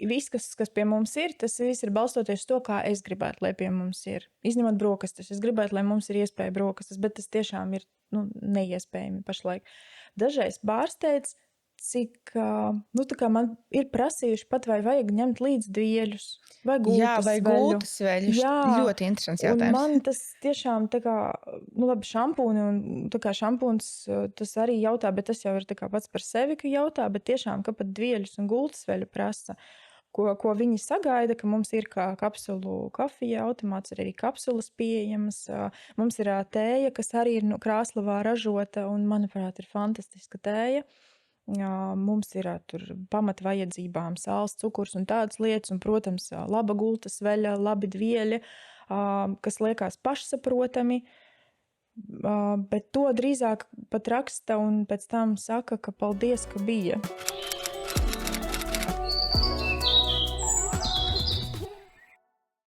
viss, kas pie mums ir, tas viss ir balstoties to, kā es gribētu, lai pie mums ir. Izņemot brokastis, es gribētu, lai mums ir iespēja brokastis, bet tas tiešām ir neiespējami pašlaik. Dažreiz pārsteidz, cik tā kā man ir prasījuši pat, vai vajag ņemt līdz dvieļus, vai gultas vai veļu. gultas veļu. Jā, Ļoti interesants un jautājums. man tas tiešām tā kā, labi, šampūni un tā kā šampūns tas arī jautā, bet tas jau ir tā kā pats par sevi, ka jautā, bet tiešām, ka pat dvieļus un gultas veļu prasa. Ko viņi sagaida, ka mums ir kā kapsulu kafija automāts, ir arī kapsulas pieejamas. Mums ir tēja, kas arī ir Krāslavā ražota, un, manuprāt, ir fantastiska tēja. Mums ir tur pamat vajadzībām sāls, cukurs un tādas lietas, un, protams, laba gultas veļa, labi dvieļi, kas liekas pašsaprotami, bet to drīzāk pat raksta un pēc tam saka, ka paldies, ka bija.